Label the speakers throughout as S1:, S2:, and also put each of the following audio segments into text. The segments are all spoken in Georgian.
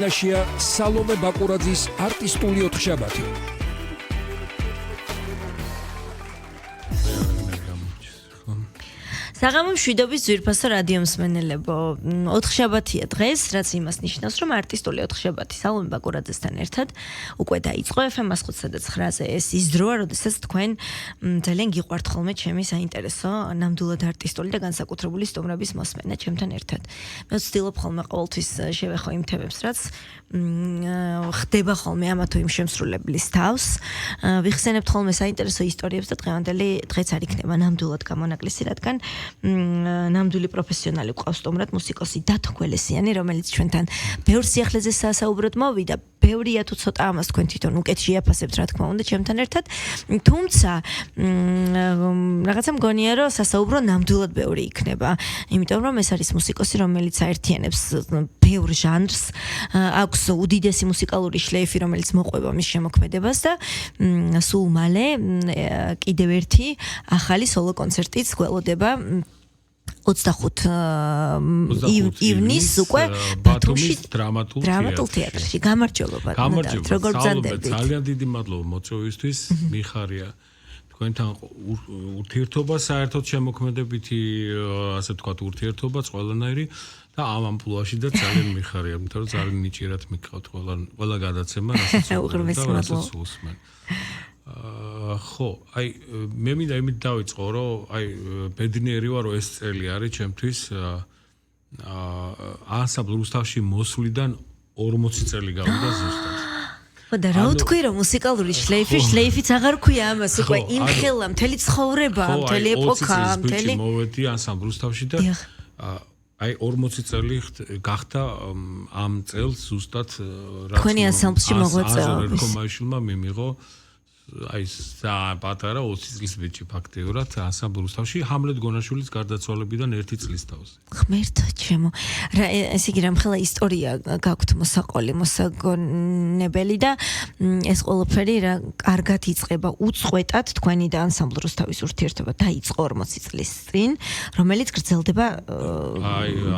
S1: ნაშია სალომე ბაკურაძის არტისტული ოთხშაბათი.
S2: საღამო მშვიდობის ძვირფასო რადიო მსმენელებო, ოთხშაბათია დღეს, რაც იმას ნიშნავს, რომ არტისტული ოთხშაბათი სალომე ბაკურაძესთან ერთად უკვე დაიწყო FM 105.9-ზე ეს ის დროა, როდესაც თქვენ ძალიან გიყვართ ხოლმე ჩემი საინტერესო ნამდვილად არტისტული და განსაკუთრებული სტუმრების მოსმენა ჩემთან ერთად. მე ვცდილობ ხოლმე ყოველთვის შევეხო იმ თემებს, რაც ხდება ხოლმე ამა თუ იმ შემსრულებლის თავს. ვიხსენებთ ხოლმე საინტერესო ისტორიებს და დღევანდელი დღეც არ იქნება ნამდვილად გამონაკლისი, რადგან ნამდვილი პროფესიონალი ყავს სტუმრად მუსიკოსი დათო გველესიანი, რომელიც ჩვენთან ბევრ სიახლეზე საუბროდ მოვიდა. ბევრია თუ ცოტა ამას თქვენ თვითონ უკეთ შეაფასებთ, რა თქმა უნდა, ჩემთან ერთად. თუმცა რაღაცა მგონია, რომ სასაუბრო ნამდვილად ბევრი იქნება, იმიტომ რომ ეს არის მუსიკოსი, რომელიც აერთიანებს ბევრ ჟანრს, აქვს უდიდესი მუსიკალური შლეიფი, რომელიც მოყვება მის შემოქმედებას და სულ მალე კიდევ ერთი ახალი სოლო კონცერტიც გველოდება 25 ივნისს უკვე ბათუმში დრამატულ თეატრში. გამარჯობა. როგორ ბრძანდებით?
S3: ძალიან დიდი მადლობა მოწვევისთვის. მიხარია თქვენთან ურთიერთობა, საერთოდ შემოქმედებითი, ასე ვთქვათ, ურთიერთობაც ყველანაირი და ამ ამპლუაში და ძალიან მიხარია, იმიტომ რომ ძალიან ნიჭიერად მიგყავთ ყველა გადაცემა, რასაც უსმენ. ხო, აი მე მინდა იმით დავიწყო, რომ აი ბედნიერი ვარ, რომ ეს წელი არის ჩემთვის ანსამბლ რუსთავში მოსვლიდან 40 წელი გავიდა ზუსტად.
S2: და რა ვთქვი, რომ მუსიკალური შლეიფიც აღარ ქვია ამას, უკვე იმხელა მთელი ცხოვრება, მთელი ეპოქა, მთელი
S3: მოვედი ანსამბლ რუსთავში და აი 40 წელი გახდა ამ წელს ზუსტად რაც
S2: თქვენი ანსამბლში მოღვაწეობის.
S3: კომაშულმა მიმიღო აი პატარა 20 წლის ბიჭი ფაქტიურად ანსამბლ რუსთავში ჰამლეტ გონაშვილის გარდაცვალებიდან 1 წლის თავზე.
S2: ღმერთო ჩემო. რა ესე იგი რამხელა ისტორია გაქვთ მოსაყოლი, მოსაგონებელი და ეს ყველაფერი რა კარგად იწყება უწყვეტად თქვენი და ანსამბლ რუსთავის ურთიერთობა დაიწყო 40 წლის წინ, რომელიც გრძელდება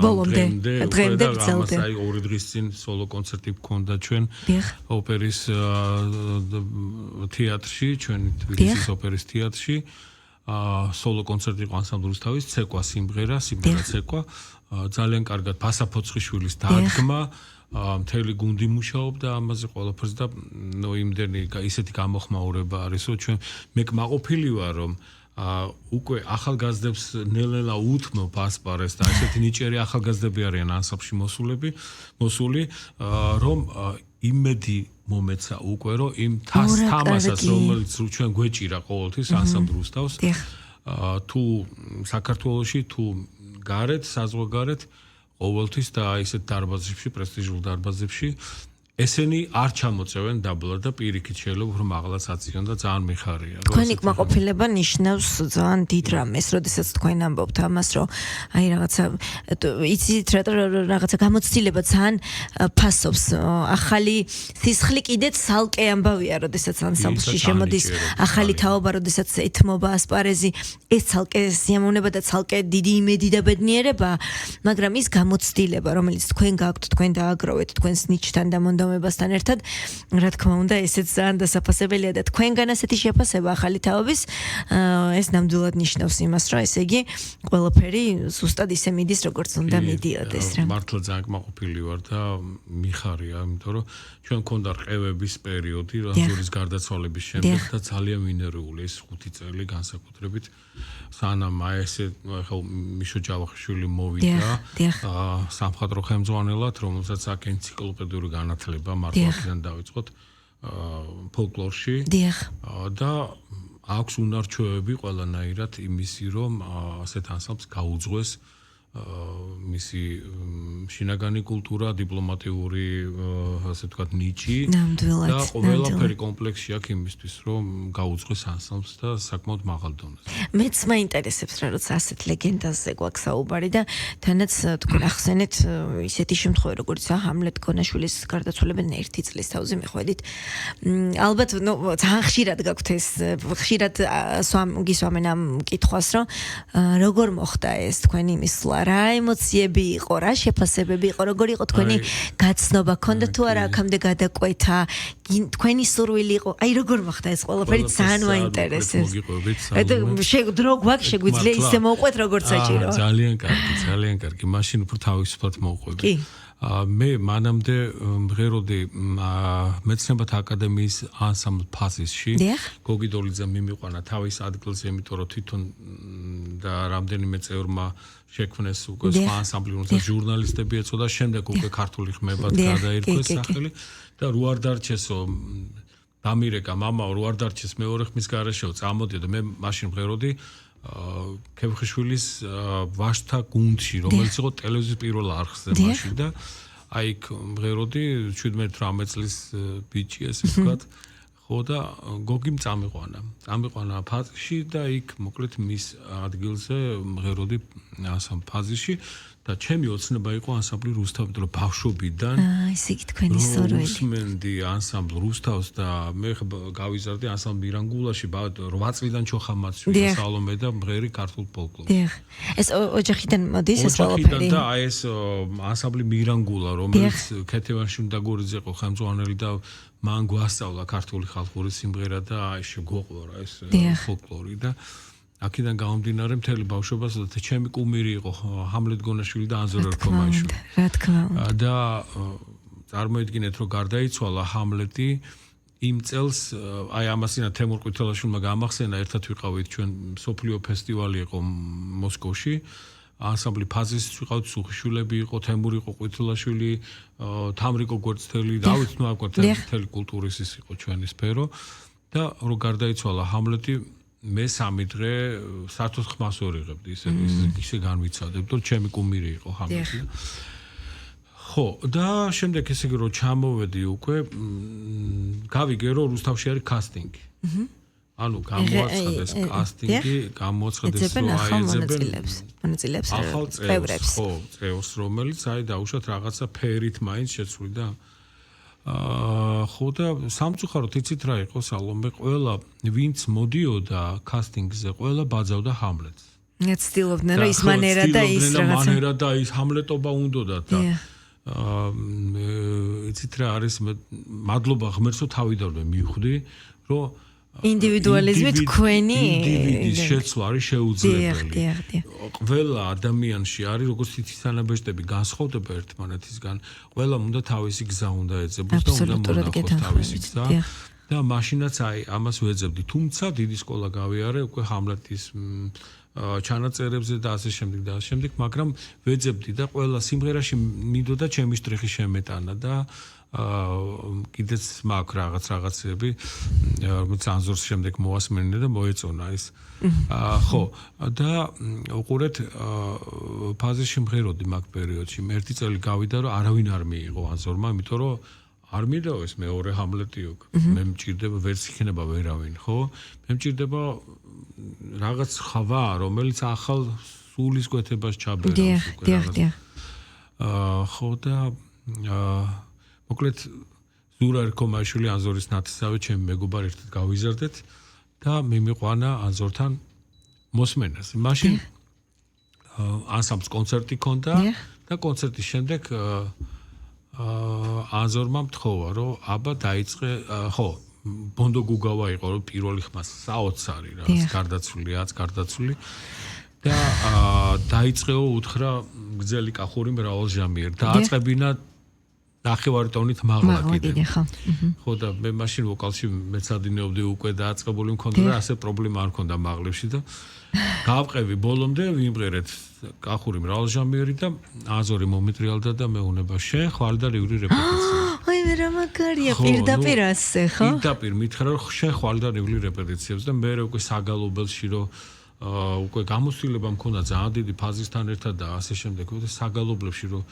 S2: ბოლომდე. დღემდე გრძელდება.
S3: აი 2 დღის წინ სოლო კონცერტი გქონდა ჩვენ ოპერის თეატრში, ჩვენი თბილისის ოპერის თეატრში. სოლო კონცერტი იყო ანსამბლ რუსთავის, ცეკვა სიმღერა ცეკვა. ძალიან კარგად ფასაფოცხიშვილის დადგმა, მთელი გუნდი მუშაობდა ამაზე ყველაფერს და იმდენი ისეთი გამოხმაურება არის, რომ ჩვენ მე კმაყოფილი ვარ, რომ უკვე ახალგაზრდებს ნელ-ნელა უთმობ ასპარეზს და ესეთი ნიჭიერი ახალგაზრდები არიან ანსამბლში მოსული, რომ იმედი მომეცა უკვე, რომ იმ თამაშას, რომელიც ჩვენ გვეჭირა ყოველთვის ანსამბლ რუსთავს, თუ საქართველოში, თუ გარეთ, საზღვარგარეთ, ყოველთვის და ისეთ დარბაზებში, პრესტიჟულ დარბაზებში ესენი არ ჩამოწევენ დაბლად და პირიქით შეიძლება რომ მაღლაც აწიონ და ძალიან მიხარია.
S2: თქვენი კმაყოფილება ნიშნავს ძალიან დიდ რამეს, როდესაც თქვენ ამბობთ ამას, რომ აი იცით რაღაცა გამოცდილება ძალიან ფასობს. ახალი სისხლი კიდეც სალკე ამბავია, როდესაც ანსამბლში შემოდის ახალი თაობა, როდესაც ეთმობა ასპარეზი, ეს ცალკე სიამოვნება და ცალკე დიდი იმედი და ბედნიერება, მაგრამ ის გამოცდილება, რომელიც თქვენ გაქვთ, თქვენ დააგროვეთ თქვენს ნიჭთან და მოსდომებასთან ერთად, რა თქმა უნდა, ესეც ძალიან დასაფასებელია და თქვენგან ასეთი შეფასება ახალი თაობის ეს ნამდვილად ნიშნავს იმას, რომ ესე იგი ყველაფერი ზუსტად ისე მიდის, როგორც უნდა მიდიოდეს რა.
S3: მართლა ძალიან კმაყოფილი ვარ და მიხარია, იმიტომ რომ ჩვენ გქონდა რყევების პერიოდი, რაზურის გარდაცვალების შემდეგ და ძალიან მინერული ეს 5 წელი განსაკუთრებით სანამ ესე ხო მიშო ჯავახიშვილი მოვიდა სამხატვრო ხელმძღვანელად, რომელსაც აქ ენციკლოპედიური განათლება მართლიდან დავიწყოთ ფოლკლორში და აქვს უნარჩვევები ყველანაირად იმისი, რომ ასეთ ანსამბლს გაუძღვეს მისი შინაგანი კულტურა, დიპლომატიური, ასე ვთქვათ, ნიჭი და ყველაფერი კომპლექსი აქვს იმისთვის, რომ გაუძღვეს ანსამბლს და საკმაოდ მაღალ დონეზე.
S2: მეც მაინტერესებს რა, როცა ასეთ ლეგენდაზე გვაქვს საუბარი და თანაც თქვენ ახსენეთ ისეთი შემთხვევა, როგორც ჰამლეტ გონაშვილის გარდაცვალებიდან 1 წლის თავზე მიხვედით. ალბათ ძალიან ხშირად გაქვთ ეს, ხშირად გისვამენ ამ კითხვას, რომ როგორ მოხდა ეს თქვენი მისვლა რა ემოციები იყო, რა შეფასებები იყო, როგორი იყო თქვენი გაცნობა, ქონდა თუ არა აქამდე გადაკვეთა, თქვენი სურვილი იყო, აი როგორ მოხდა ეს ყველაფერი ძალიან მაინტერესებს. დრო გვაქვს შეგვიძლია ისე მოვყვეთ როგორც საჭირო.
S3: ძალიან კარგი, მაშინ უფრო თავისუფლად მოვყვები. მე მანამდე მღეროდი მეცნიერებათა აკადემიის ანსამბლ ფაზისში. გოგი დოლიძემ მიმიყვანა თავის ადგილზე, იმიტომ რომ თვითონ და რამდენიმე წევრმა შექმნეს უკვე სხვა ანსამბლი, რომელსაც ჟურნალისტები ეწოდა, შემდეგ უკვე ქართული ხმებად გადაირქვეს სახელი და რო არ დარჩესო დამირეკა მამაო, რო არ დარჩეს მეორე ხმის გარეშეო წამოდიოდა. მე მაშინ მღეროდი ქეფხიშვილის ვაშთა გუნდში, რომელიც იყო ტელევიზიის პირველ არხზე მაშინ და აი იქ მღეროდი 17-18 წლის ბიჭი ესე ვთქვათ. ხო და გოგიმ წამიყვანა ფაზში და იქ მოკლედ მის ადგილზე მღეროდი ანსამბლ ფაზში და ჩემი ოცნება იყო ანსამბლი რუსთავი, რომ ბავშვობიდან
S2: ესე იგი თქვენი სურვილი.
S3: უსმენდი ანსამბლ რუსთავს და მე გავიზარდი ანსამბლ მირანგულაში 8 წლიდან ჩოხამაც სალომე და მღერი ქართულ ფოლკლორს.
S2: ეს ოჯახიდან მოდის ეს ყველაფერი?
S3: და აი ეს ანსამბლი მირანგულა, რომელიც ქეთევანში დაგორიძე იყო ხელმძღვანელი და მან გვასწავლა ქართული ხალხური სიმღერა და აი შეგვოყვარა ეს ფოლკლორი და აქედან გამომდინარე მთელი ბავშვობას და ჩემი კუმირი იყო ჰამლეტ გონაშვილი და ანზორ ერქომაიშვილი.
S2: რა თქმა უნდა.
S3: და წარმოიდგინეთ რომ გარდაიცვალა ჰამლეტი იმ წელს აი ამასინა თემურ ყვითელაშვილმა გამახსენა ერთად ვიყავით ჩვენ სოფლიო ფესტივალი იყო მოსკოვში ანსამბლი ფაზის ვიყავთ სუხიშვილები იყო თემური იყო ყვითელაშვილი თამრიკო გვერდწელი და ავით ნუ აკვარ თემური კულტურის ის იყო ჩვენი სფერო და რო გარდაიცვალა ჰამლეტი მე 3 დღე საერთოდ ხმას ვერ იღებდი ისე განვიცადებდი რომ ჩემი კუმირი იყო ჰამლეტი ხო და შემდეგ ესე იგი რომ ჩამოვედი უკვე გავიგე რომ რუსთავში არის კასტინგი ანუ გამოაცხადეს კასტინგი გამოაცხადეს რომ აიძებენ
S2: მონაწილეებს
S3: ახალ წევრებს ხო წევრს რომელიც აი დაუშვათ რაღაცა ფერით მაინც შეცვლიდა ხო და სამწუხაროდ იცით რა იყო სალომე ყველა ვინც მოდიოდა კასტინგზე ყველა ბაძავდა ჰამლეტს
S2: ცდილობდნენ რომ ის მანერა და ის რაღაცა
S3: მანერა და ის ჰამლეტობა უნდოდათ და იცით რა არის მადლობა ღმერთსო თავიდანვე მივხვდი რომ
S2: ინდივიდუალიზმი თქვენი
S3: ინდივიდის შეცვლა არის შეუძლებელი. ყველა ადამიანში არის როგორც თითისანაბეჭდები განსხვავდება ერთმანეთისგან. ყველა უნდა თავისი გზა უნდა ეძებოს და უნდა მონახოს თავისი გზა. და მაშინაც აი ამას ვეძებდი. თუმცა დიდი სკოლა გავიარე უკვე ჰამლეტის ჩანაწერებზე და ასე შემდეგ და ასე შემდეგ, მაგრამ ვეძებდი და ყველა სიმღერაში მიდოდა ჩემი შტრიხი შემეტანა და კიდეც მაქვს რაღაცები რომელიც ანზორს შემდეგ მოასმენინე და მოეწონა ის ხო და უყურეთ ფაზისში მღეროდი მაგ პერიოდში მე ერთი წელი გავიდა რომ არავინ არ მიიღო ანზორმა იმიტომ რომ არ მიდაო ეს მეორე ჰამლეტი უკ მე მჭირდება ვერც იქნება ვერავინ ხო მე მჭირდება რაღაც ხვა რომელიც ახალ სულის კვეთებას ჩაბერავს უკვე ხო და მოკლედ ზურა ერქომაიშვილი ანზორის ნათესავე ჩემი მეგობარი ერთად გავიზარდეთ და მიმიყვანა ანზორთან მოსმენას. მაშინ ანსამბლს კონცერტი ჰქონდა და კონცერტის შემდეგ ანზორმა მთხოვა რომ აბა დაიწყე ხო ბონდო გუგავა იყო რომ პირველი ხმა საოცარი რა გარდაცვლილი და დაიწყეო უთხრა გრძელი კახური მრავალჟამიერი და აწყებინა ნახევარი ტონით მაღლა კიდე. ხო და მე მაშინ ვოკალში მეცადინეობდი უკვე დააწყებული მქონდა და ასე პრობლემა არ მქონდა მაღლებში და გავყევი ბოლომდე ვიმღერეთ კახური მრავალჟამიერი და აზორი მომიტრიალდა და მეუნება შეხვალ და რივრი რეპეტიცია.
S2: აი მე რა მაგარია პირდაპირ ასე ხო?
S3: პირდაპირ მითხრა რომ შეხვალ და რივრი რეპეტიციებს და მე უკვე საგალობელში რომ უკვე გამოსვლება მქონდა ძალიან დიდი ფაზისთან ერთად და ასე შემდეგ და საგალობლებში რომ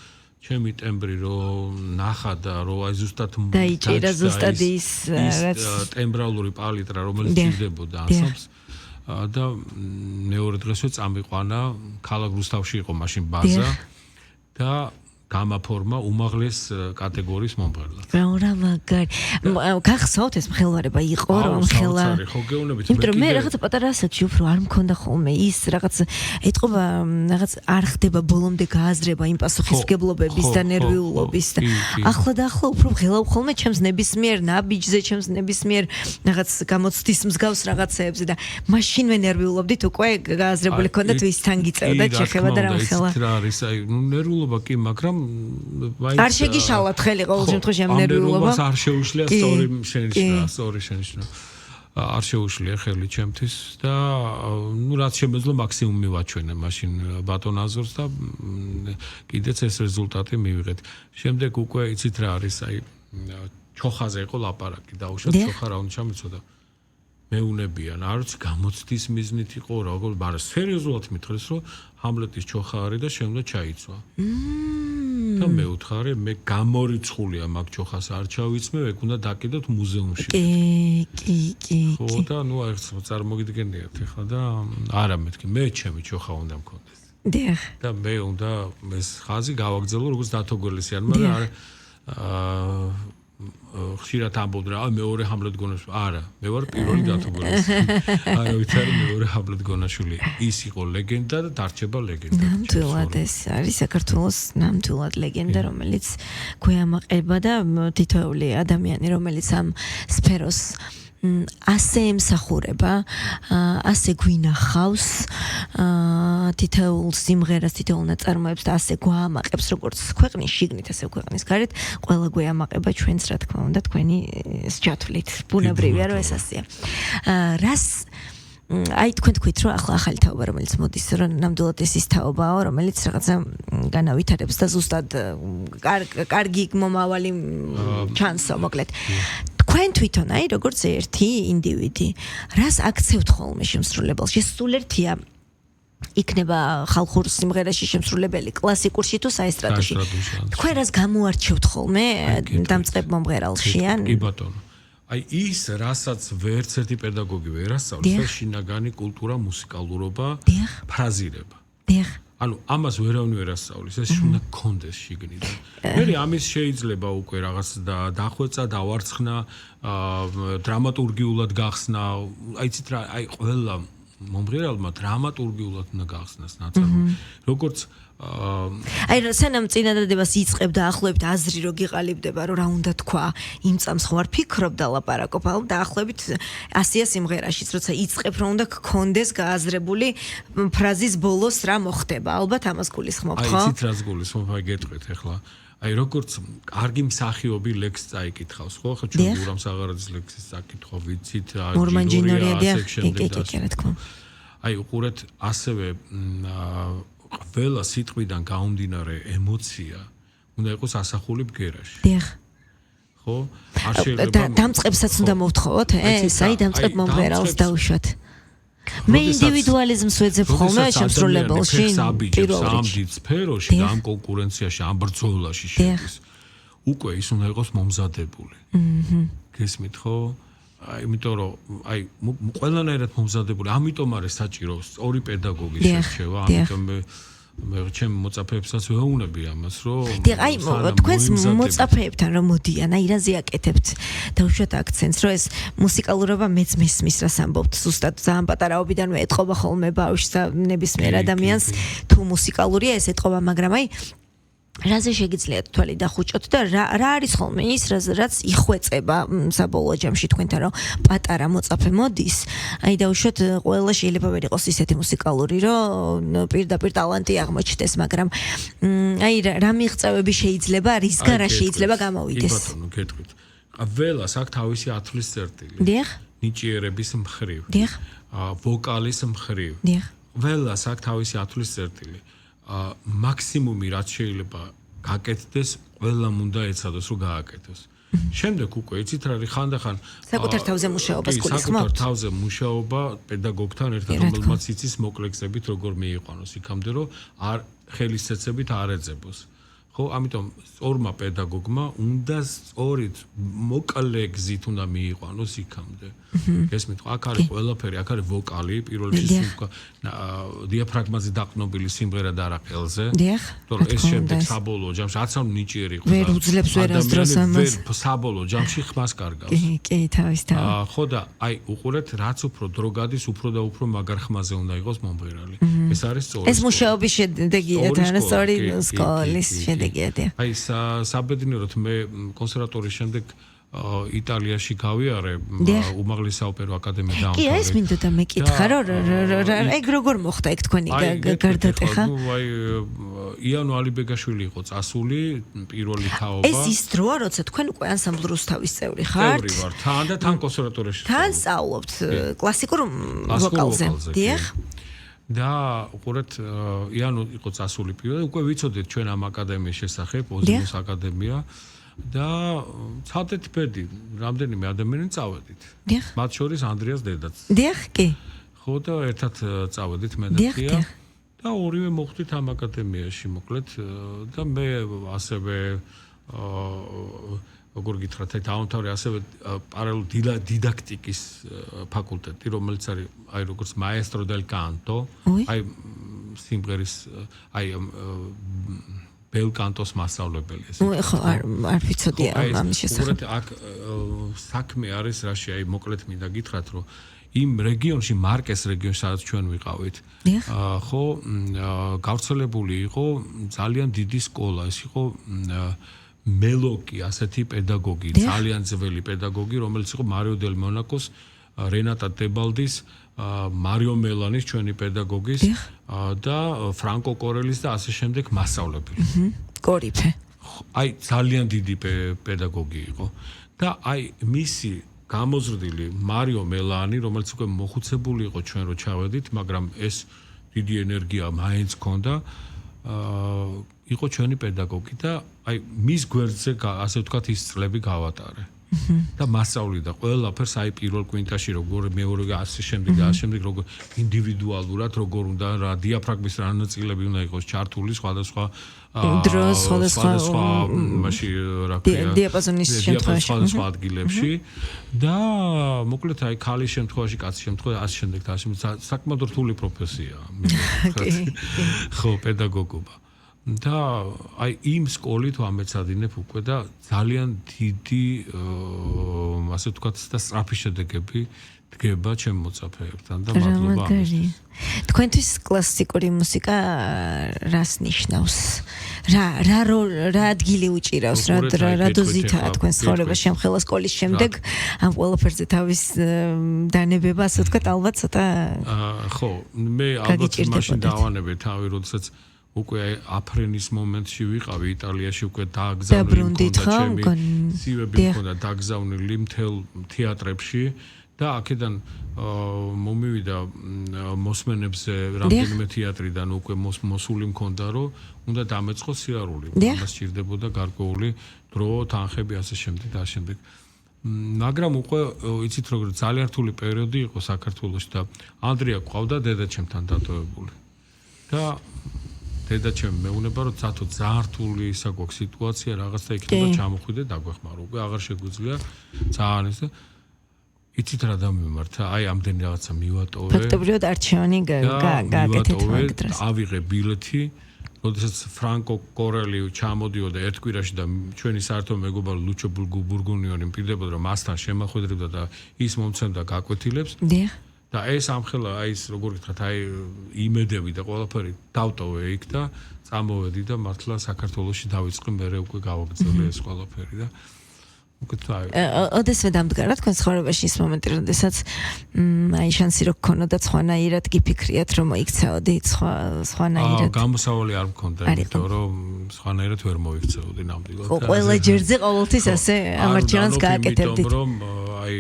S3: ჩემი ტემბრი რომ ნახა და რომ აი ზუსტად
S2: დაიჭირა ზუსტად ის
S3: რაც ტემბრალური პალიტრა რომელიც ძირდებოდა ანსამბლს და მეორე დღესვე წამიყვანა ქალაქ რუსთავში იყო მაშინ ბაზა და გამაფორმა უმაღლეს კატეგორიის მომღერლად.
S2: რა მაგარი. გახსოვთ ეს მხელვარება იყო რომ ხელა.
S3: ხო გეუბნებით
S2: იმიტომ მე რაღაცა პატარა ასაკში უფრო არ მქონდა ხოლმე ის რაღაც ეთყობა რაღაც არ ხდება ბოლომდე გააზრება იმ პასუხისმგებლობების და ნერვიულობის და ახლა უფრო ღელავ ხოლმე ჩემს ნებისმიერ ნაბიჯზე ჩემს ნებისმიერ რაღაც გამოცდის მსგავს რაღაცეებზე და მაშინვე ნერვიულობდით უკვე გააზრებული ქონდა თუ ისთან გიწევდა შეხება და რამ ხელა.
S3: რა არის აი ნერვიულობა კი მაგრამ
S2: არ შეგიშალათ ხელი ყოველ შემთხვევაში ამ ნერვიულობას
S3: არ შეუშლია სწორი შენიშნა არ შეუშლია ხელი ჩემთვის და ნუ რაც შემეძლო მაქსიმუმი ვაჩვენე მაშინ ბატონ აზორს და კიდეც ეს რეზულტატი მივიღეთ. შემდეგ უკვე იცით რა არის აი ჩოხაზე იყო ლაპარაკი დაუშვათ ჩოხა რა უნდა ჩამიცოდა მეუნებიან არ ვიცი გამოცდის მიზნით იყო როგორ მაგრამ სერიოზულად მითხრეს რომ ჰამლეტის ჩოხა არის და შემდგომ ჩაიცვა და მე უთხარი მე გამორიცხულია მაგ ჩოხას არ ჩავიცმევ ეგ უნდა დაკიდოთ მუზეუმში
S2: კი
S3: ხო და ნუ ერთ წარმოგიდგენიათ ახლა და არა მეთქი მე ჩემი ჩოხა უნდა მქონდეს
S2: დიახ
S3: და მე უნდა ეს ხაზი გავაგზავნო როგორც დათო გველისიანი მაგრამ არა ხშირად ამბობ რა მეორე ჰამლეტ გონაშვილი არა მე ვარ პირველი დათო გველისიანი არა ვიცარი მეორე ჰამლეტ გონაშვილი ის იყო ლეგენდა და დარჩება ლეგენდა
S2: ნამდვილად ეს არის საქართველოს ნამდვილად ლეგენდა რომელიც გვეამაყება და თითოეული ადამიანი რომელიც ამ სფეროს ასე ემსახურება, ასე გვინახავს თითოეულ სიმღერას, თითოეულ ნაწარმოებს და ასე გვაამაყებს როგორც ქვეყნის შიგნით, ასე ქვეყნის გარეთ, ყველა გვეამაყება ჩვენს რა თქმა უნდა თქვენი სჯათვლით. ბუნებრივია რომ ეს ასეა. რას აი თქვენ თქვით რომ ახლა ახალი თაობა რომელიც მოდის რომ ნამდვილად ეს ის თაობაა რომელიც რაღაცა განავითარებს და ზუსტად კარგი მომავალი ჩანსო მოკლედ თქვენ თვითონ აი როგორც ერთი ინდივიდი რას აქცევთ ხოლმე შემსრულებელში სულ ერთია იქნება ხალხურ სიმღერაში შემსრულებელი კლასიკურში თუ საესტრადოში თქვენ რას გამოარჩევთ ხოლმე დამწყებ მომღერალში ან
S3: კი ბატონო აი ის რასაც ვერც ერთი პედაგოგი ვერ ასწავლის ეს შინაგანი კულტურა მუსიკალურობა ფრაზირება
S2: დიახ
S3: ანუ ამას ვერავინ ვერ ასწავლის ეს უნდა გქონდეს შიგნიდან მე ამის შეიძლება უკვე რაღაც დახვეწა დავარცხნა დრამატურგიულად გახსნა აიცით რა აი ყველა მომღერალმა დრამატურგიულად უნდა გახსნას ნაწარმოები როგორც
S2: აი სანამ წინადადებას იწყებდა ახლობით აზრი რო გიყალიბდება რომ რა უნდა თქვა იმ წამს ხო არ ფიქრობ და ლაპარაკობ და ახლობით ასია სიმღერაშიც როცა იწყებ რომ უნდა გქონდეს გააზრებული ფრაზის ბოლოს რა მოხდება ალბათ ამას გულისხმობთ ხო?
S3: აი იცით რას გულისხმობ აი გეტყვით ახლა აი როგორც კარგი მსახიობი ლექს წაიკითხავს ხო ხო ჩვენ გურამ საღარაძის ლექსის წაკითხვა ვიცით
S2: მორმანჯინორია რა თქმა
S3: აი უყურეთ ასევე ყველა სიტყვიდან გაუმდინარე ემოცია უნდა იყოს ასახული ბგერაში.
S2: დიახ.
S3: ხო? არ შეიძლება
S2: დამწყებსაც უნდა მოვთხოვოთ ეს აი დამწყებ მომღერალს დავუშვათ. მე ინდივიდუალიზმს ვეძებ ხოლმე შემსრულებელში პირველ რიგში.
S3: ამ სფეროში და ამ კონკურენციაში, ამ ბრძოლაში შედის. უკვე ის უნდა იყოს მომზადებული. გესმით ხო? აი იმიტომ რომ აი ყველანაირად მომზადებული ამიტომ არის საჭირო ორი პედაგოგის შერჩევა ამიტომ მე ჩემ მოწაფეებსაც ვეუბნები ამას რომ
S2: დიახ აი თქვენს მოწაფეებთან რომ მოდიან აი რაზე აკეთებთ დავუშვათ აქცენტს რომ ეს მუსიკალურობა მეც მესმის რას ამბობთ ზუსტად ძალიან პატარაობიდანვე ეთყობა ხოლმე ბავშვს და ნებისმიერ ადამიანს თუ მუსიკალურია ეს ეთყობა მაგრამ აი რაზე შეგიძლიათ თვალი დახუჭოთ და რა არის ხოლმე ის რაც იხვეწება საბოლოო ჯამში თქვენთან რომ პატარა მოწაფე მოდის აი დაუშვათ ყველა შეიძლება ვერ იყოს ისეთი მუსიკალური რომ პირდაპირ ტალანტი აღმოჩნდეს მაგრამ აი რა მიღწევები შეიძლება რის გარა შეიძლება გამოვიდეს
S3: ბატონო გეტყვით ყველას აქვს თავისი ათვლის წერტილი
S2: დიახ
S3: ნიჭიერების მხრივ
S2: დიახ
S3: ვოკალის მხრივ
S2: დიახ
S3: ყველას აქვს თავისი ათვლის წერტილი მაქსიმუმი რაც შეიძლება გაკეთდეს, ყველამ უნდა ეცადოს რომ გააკეთოს. შემდეგ უკვე იცით რა არის ხანდახან
S2: საკუთარ თავზე მუშაობას გულისხმობთ.
S3: საკუთარ თავზე მუშაობა პედაგოგთან ერთად რომელმაც იცის მოკლექსებით როგორ მიიყვანოს იქამდე რომ არ ხელისცეცებით არ ეძებოს. ხო ხო, ამიტომ სწორმა პედაგოგმა უნდა სწორით მოკლე გზით უნდა მიიყვანოს იქამდე. გესმით, აქ არის ყველაფერი, აქ არის ვოკალი, პირველ რიგში დიაფრაგმაზე დაყნობილი სიმღერა და არა ყელზე. თორე ეს შემდეგ საბოლოო ჯამში რაც ამ ნიჭიერი იყო.
S2: ვერ უძლებს ვერასდროს ამას.
S3: საბოლოო ჯამში ხმას კარგავს.
S2: კი, თავისთავად.
S3: ხო და აი უყურეთ, რაც უფრო დრო გადის, უფრო და უფრო მაგარ ხმაზე უნდა იყოს მომღერალი. ეს არის სწორი.
S2: ეს მუშაობის შედეგია და სწორი სკოლის შედეგია.
S3: აი საბედნიეროდ მე კონსერვატორიის შემდეგ იტალიაში გავიარე უმაღლესი საოპერო აკადემია დაამთავრე.
S2: კი, ეს მინდოდა მეკითხა, რომ ეგ როგორ მოხდა ეგ თქვენი გარდატეხა?
S3: აი იანო ალიბეგაშვილი იყო წასული პირველი თაობა.
S2: ეს ის დროა, როცა თქვენ უკვე ანსამბლ რუსთავის წევრი ხართ?
S3: წევრი ვარ, თან და თან კონსერვატორიაში.
S2: თან სწავლობთ კლასიკურ ვოკალზე. დიახ.
S3: და უყურეთ იანო იყო წასული პირველი, უკვე ვიცოდეთ ჩვენ ამ აკადემიის შესახებ, ოზინოს აკადემია. და ცალკეთ ბედი რამდენიმე ადამიანი წავედით. მათ შორის ანდრიას დედაც.
S2: დიახ, კი.
S3: ხო და ერთად წავედით მე და თია და ორივე მოხვდით ამ აკადემიაში მოკლედ და მე ასევე როგორ გითხრათ, დაამთავრე ასევე პარალელურ დიდაქტიკის ფაკულტეტი, რომელიც არის აი როგორც მაესტრო დელ კანტო, აი სიმღერის აი ბელ კანტოს მასწავლებელი ეს.
S2: ხო, არ ვიცოდი ამის შესახებ.
S3: აქ საქმე არის რაში, აი მოკლედ მინდა გითხრათ, რომ იმ რეგიონში, მარკეს რეგიონში, სადაც ჩვენ ვიყავით, ხო, გავრცელებული იყო ძალიან დიდი სკოლა, ეს იყო მელოკი, ასეთი პედაგოგი, ძალიან ძველი პედაგოგი, რომელიც იყო მარიო დელ მონაკოს, რენატა დებალდის, მარიო მელანის ჩვენი პედაგოგის და ფრანკო კორელის და ასე შემდეგ მასწავლებელი.
S2: კორიფე.
S3: აი ძალიან დიდი პედაგოგი იყო და აი მისი გამოზრდილი მარიო მელანი, რომელიც უკვე მოხუცებული იყო ჩვენ რო ჩავედით, მაგრამ ეს დიდი ენერგია მაინც ჰქონდა, იყო ჩვენი პედაგოგი და აი მის გვერდზე ასე ვთქვათ ის წლები გავატარე. და მასწავლიდა ყველაფერს აი პირველ კვინტაში როგორ მეორე ასე შემდეგ და ასე შემდეგ როგორ ინდივიდუალურად როგორ უნდა რა დიაფრაგმის რა ნაწილები უნდა იყოს ჩართული სხვადასხვა
S2: დროს სხვადასხვა
S3: მაში რა ქვია
S2: დიაპაზონის შემთხვევაში
S3: სხვადასხვა ადგილებში და მოკლედ აი ქალის შემთხვევაში კაცის შემთხვევაში ასე შემდეგ და ასე საკმაოდ რთული პროფესიაა ხო პედაგოგობა და აი იმ სკოლით ვამეცადინებ უკვე და ძალიან დიდი ასე ვთქვათ და სწრაფი შედეგები დგება ჩემ მოწაფეებთან და მადლობა ამისთვის.
S2: თქვენთვის კლასიკური მუსიკა რას ნიშნავს? რა ადგილი უჭირავს? რა დოზითაა თქვენ ცხოვრებაში ამ ხელა სკოლის შემდეგ ამ ყველაფერზე თავის დანებება ასე ვთქვათ ალბათ ცოტა
S3: ხო მე ალბათ მაშინ დავანებე თავი როდესაც უკვე აფრენის მომენტში ვიყავი იტალიაში უკვე დააგზავნილი მქონდა ჩემი სივები მქონდა დააგზავნილი მთელ თეატრებში და აქედან მომივიდა მოსმენებზე რამდენიმე თეატრიდან უკვე მოსული მქონდა რომ უნდა დამეწყო სიარული ამას სჭირდებოდა გარკვეული დრო თანხები ასე შემდეგ და ასე შემდეგ მაგრამ უკვე იცით როგორ ძალიან რთული პერიოდი იყო საქართველოში და ანდრია ყავდა დედაჩემთან დატოვებული და დედაჩემ მეუნება რომ ცათო ძალიან რთული ისა გვაქვს სიტუაცია რაღაცა იქნება ჩამოხვიდე დაგვეხმარო უკვე აღარ შეგვიძლია ძალიან ის და იცით რა დამემართა აი ამდენი რაღაცა მივატოვე
S2: ფაქტობრივად არჩევანი გააკეთეთ მაგ დროს
S3: ავიღე ბილეთი როდესაც ფრანკო კორელი ჩამოდიოდა ერთ კვირაში და ჩვენი საერთო მეგობარი ლუჩო ბურგუნიონი მპირდებოდა რომ მასთან შემახვედრებდა და ის მომცემდა გაკვეთილებს და ეს ამხელა აი ეს როგორ გითხრათ აი იმედები და ყველაფერი დავტოვე იქ და წამოვედი და მართლა საქართველოში დავიწყე მე უკვე გავაგრძელე ეს ყველაფერი და
S2: ოდესმე დამდგარა თქვენ ცხოვრებაში ის მომენტი როდესაც აი შანსი რო გქონოდა სხვანაირად გიფიქრიათ რომ მოიქცეოდით სხვანაირად
S3: გამოსავალი არ მქონდა იმიტომ რომ სხვანაირად ვერ მოიქცეოდი ნამდვილად
S2: ხო ყველა ჯერზე ყოველთვის ასე ამარჩევანს გააკეთებდით
S3: რომ აი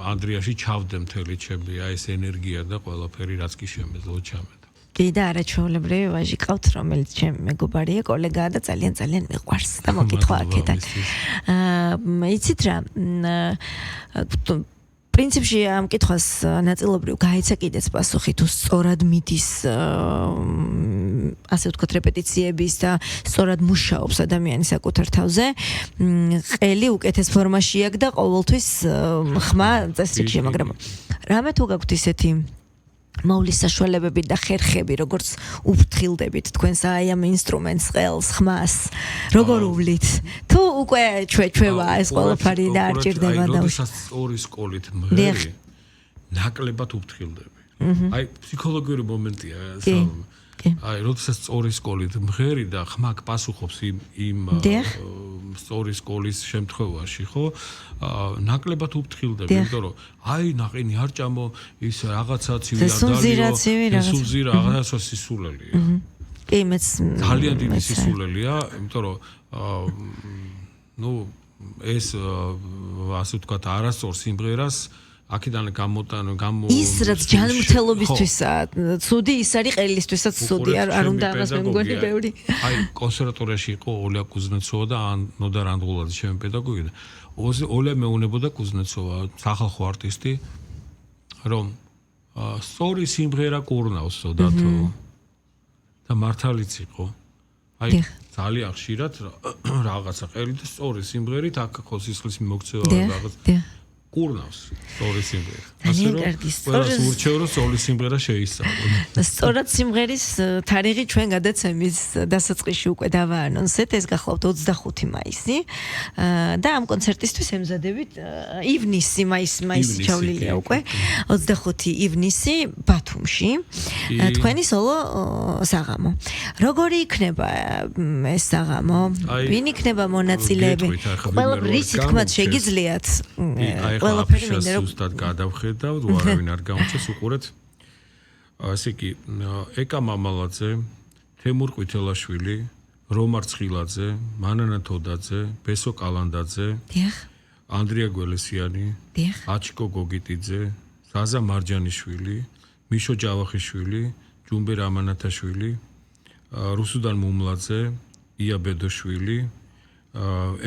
S3: ანდრიაში ჩავდე მთელი ჩემი აი ეს ენერგია და ყველაფერი რაც კი შემეძლო ჩამე
S2: კი და არაჩვეულებრივი ვაჟი ყავთ რომელიც ჩემი მეგობარია კოლეგაა და ძალიან მიყვარს და მოკითხვა აქედან იცით რა პრინციპში ამ კითხვას ნაწილობრივ გაეცა კიდეც პასუხი თუ სწორად მიდის ასე ვთქვათ რეპეტიციების და სწორად მუშაობს ადამიანი საკუთარ თავზე ყელი უკეთეს ფორმაში აქვს და ყოველთვის ხმა წესრიგშია მაგრამ რამე თუ გაქვთ ისეთი მოვლის საშუალებები და ხერხები როგორც უფრთხილდებით თქვენს აი ამ ინსტრუმენტს ყელს ხმას როგორ უვლით თუ უკვე ჩვევა ეს ყველაფერი და არ ჭირდება და
S3: როდესაც ორი სკოლით მღერი ნაკლებად უფრთხილდები აი ფსიქოლოგიური მომენტია სალომე აი როდესაც ორი სკოლით მღერი და ხმა პასუხობს იმ ორი სკოლის შემთხვევაში ხო ნაკლებად უფრთხილდები იმიტომ რომ აი ნაყინი არ ჭამო ის რაღაცა ცივი ადალიო სუზი რაღაცა სისულელია
S2: კი მეც
S3: ძალიან დიდი სისულელია იმიტომ რომ ნუ ეს ასე ვთქვათ არასწორ სიმღერას აქედან
S2: ის რაც ჯანმრთელობისთვისაა ცუდი ის არის ყელისთვისაც ცუდი არ უნდა ამას მე მგონი ბევრი
S3: აი კონსერვატორიაში იყო ოლია კუზნეცოვა და ნოდარ ანდღულაძე ჩემი პედაგოგი და ოლია მეუნებოდა კუზნეცოვა სახალხო არტისტი რომ სწორი სიმღერა კურნავსო და თუ და მართალიც იყო აი ძალიან ხშირად რაღაცა ყელი და სწორი სიმღერით აქ ხო სისხლის მიმოქცევა რაღაც კურნავს სწორი სიმღერა. ასე რომ ყველას ურჩევ რომ სწორი სიმღერა შეისწავლონ.
S2: სწორად სიმღერის თარიღი ჩვენ გადაცემის დასაწყისში უკვე დავაანონსეთ, ეს გახლავთ 25 მაისი და ამ კონცერტისთვის ემზადებით ივნისი, მაისი ჩავლილია უკვე 25 ივნისი ბათუმში. თქვენი სოლო საღამო. როგორი იქნება ეს საღამო? ვინ იქნება მონაწილეები? ყველაფრის თქმაც შეგიძლიათ ყველაფერი მინდა რომ
S3: ზუსტად გადავხედავ, თუ არავინ არ გამოჩეს უყურეთ. ასე კი, ეკა მამალაძე, თემურ ყვითელაშვილი, რომარ ცხილაძე, მანანა თოდაძე, ბესო კალანდაძე, ანდრია გველესიანი, აჩიკო გოგიტიძე, ზაზა მარჯანიშვილი, მიშო ჯავახიშვილი, ჯუმბე რამანათაშვილი, რუსუდან მუმლაძე, ია ბედოშვილი,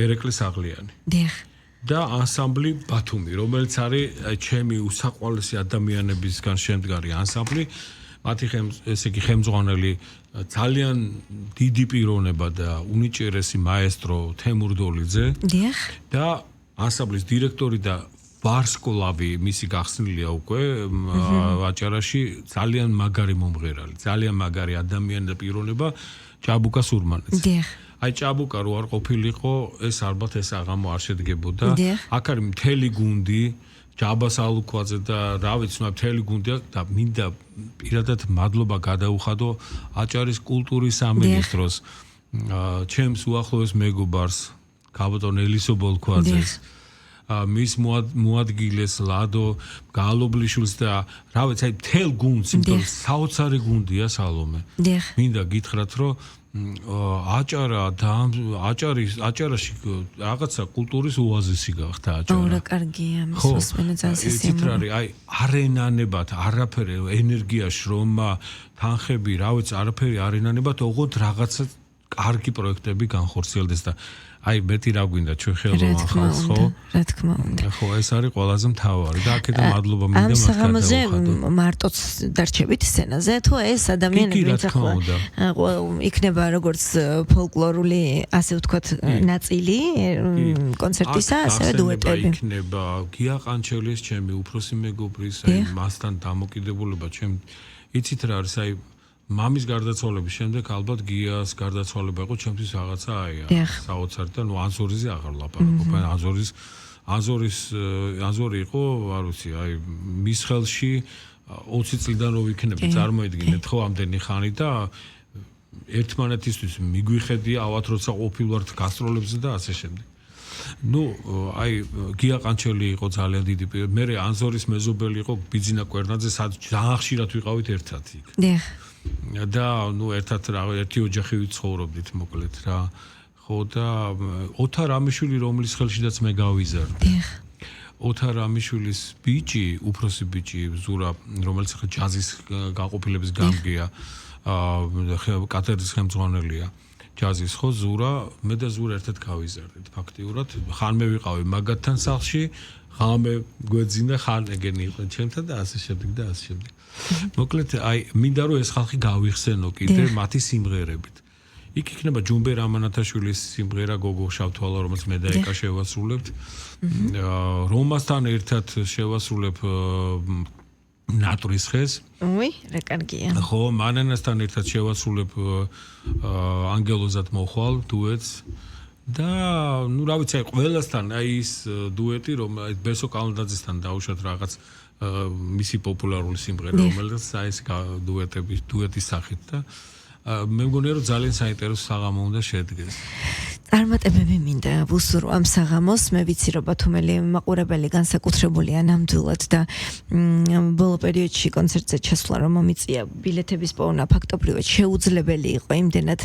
S3: ერეკლე საღლიანი. და ანსამბლი ბათუმი, რომელიც არის ჩემი უსაყვარლესი ადამიანებისგან შემდგარი ანსამბლი, მათი ესე იგი ხელმძღვანელი ძალიან დიდი პიროვნება და უნიჭერესი მაესტრო თემურ დოლიძე და ანსამბლის დირექტორი და ვარსკვლავი მისი გახსნილია უკვე აჭარაში ძალიან მაგარი მომღერალი, ძალიან მაგარი ადამიანი და პიროვნება ჭაბუკა სურმანეცი. აი ჭაბუკა რო არ ყოფილიყო, ეს ალბათ ეს აღამო არ შედგებოდა. აქ არის მთელი გუნდი, ჯაბა სალუქვაძე და რა ვიცი, მთელი გუნდი და მინდა პირადად მადლობა გადაუხადო აჭარის კულტურის სამინისტროს, ჩემს უახლოეს მეგობარს, ქაბატონ ელისო ბოლქვაძეს, მის მოადგილეს ლადო გალობლიშვილს და რა ვიცი, აი მთელ გუნდს, იმიტომ რომ საოცარი გუნდია სალომე. მინდა გითხრათ, რომ აჭარაში რაღაცა კულტურის ოაზისი გახდა აჭარა.
S2: რა კარგია, მსმენელი
S3: ძალიან აი არენანებად, არაფერი ენერგია, შრომა, თანხები, რა ვიცი, არაფერი არენანებად, ოღონდ რაღაცა კარგი პროექტები განხორციელდეს და აი მეტი რა გვინდა ჩვენ ხელოვან ხალხს ხო?
S2: რა თქმა უნდა.
S3: ხო, ეს არის ყველაზე მთავარი და აქედან მადლობა მინდა
S2: ამ საღამოზე მარტოც დარჩებით სცენაზე თუ ეს ადამიანები ვინც ახლა იქნება როგორც ფოლკლორული ასე ვთქვათ ნაწილი კონცერტისა, ასევე დუეტები.
S3: იქნება გია ყანჩელის ჩემი უფროსი მეგობრის, აი მასთან დამოკიდებულება ჩემ იცით რა არის აი მამის გარდაცვალების შემდეგ ალბათ გიას გარდაცვალება იყო ჩემთვის რაღაცა აი საოცარი და ნუ აზორიზე აღარ ლაპარაკობ. აზორი იყო, არ ვიცი, აი მის ხელში 20 წლიდან რო ვიქნები, წარმოიდგინეთ ხო ამდენი ხანი და ერთმანეთისთვის მიგვიხედია ავად როცა ყოფილვართ გასტროლებზე და ასე შემდეგ. ნუ აი გია ყანჩელი იყო ძალიან დიდი პირი. მე ანზორის მეზობელი იყო ბიძინა კვერნაძე, სადაც ძალიან ხშირად ვიყავით ერთად იქ. და ნუ ერთად რა ერთი ოჯახი ვიცხოვრობდით მოკლედ რა. ხო და ოთარ ამიშვილი რომლის ხელშიდაც მე გავიზარდი. ოთარ ამიშვილის ბიჭი, უფროსი ბიჭი ზურა, რომელიც ჯაზის გაყოფილების გამგეა, კათედრის ხელმძღვანელია. ჯაზის ხო ზურა მე და ზურა ერთად გავიზარდით ფაქტიურად ხან მე ვიყავი მაგათთან სახლში ხან მე გვეძინა ხან ეგენი იყო ჩემთან და ასე შემდეგ და ასე შემდეგ მოკლედ აი მინდა რომ ეს ხალხი გავიხსენო კიდე მათი სიმღერებით იქ იქნება ჯუმბერ ამანათაშვილის სიმღერა გოგო შავთვალა რომელიც მე და ეკა შევასრულებთ რომასთან ერთად შევასრულებ ნატრის ხეს
S2: უი რა კარგია
S3: ხო მანანასთან ერთად შევასრულებ ანგელოზად მოხვალ დუეტს და ნუ რა ვიცი აი ყველასთან აი ის დუეტი რომ აი ბესო კალანდაძესთან დავუშვათ რაღაც მისი პოპულარული სიმღერა რომელიც აი ეს დუეტის სახით და მე მგონია რომ ძალიან საინტერესო საღამო უნდა შედგეს
S2: წარმატებები მინდა ვუსურო ამ საღამოს მე ვიცი რომ ბათუმელი მაყურებელი განსაკუთრებულია ნამდვილად და ბოლო პერიოდში კონცერტზე ჩასვლა რომ მომიწია ბილეთების პოვნა ფაქტობრივად შეუძლებელი იყო იმდენად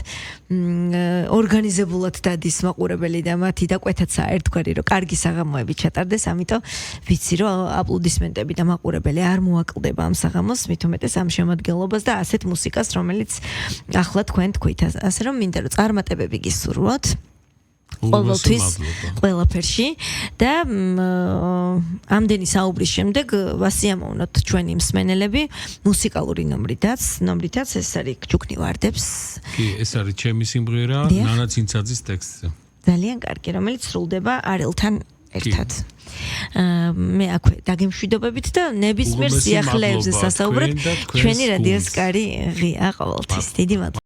S2: ორგანიზებულად დადის მაყურებელი და მათი დაკვეთაცაა ერთგვარი რომ კარგი საღამოები ჩატარდეს ამიტომ ვიცი რომ აპლოდისმენტები და მაყურებელი არ მოაკლდება ამ საღამოს მით უმეტეს ამ შემოდგენლობას და ასეთ მუსიკას რომელიც ახლა თქვენ თქვით ასე რომ მინდა რომ წარმატებები გისურვოთ ყოველთვის ყველაფერში და ამდენი საუბრის შემდეგ ვასიამოვნოთ ჩვენი მსმენელები მუსიკალური ნომრითაც ეს არის ჯუქნი ვარდებს
S3: კი ეს არის ჩემი სიმღერა ნანა ცინცაძის ტექსტზე
S2: ძალიან კარგი რომელიც სრულდება არელთან ერთად მე აქვე დაგემშვიდობებით და ნებისმიერ სიახლეებზე სასაუბრად ჩვენი რადიოს კარი ღია ყოველთვის დიდი მადლობა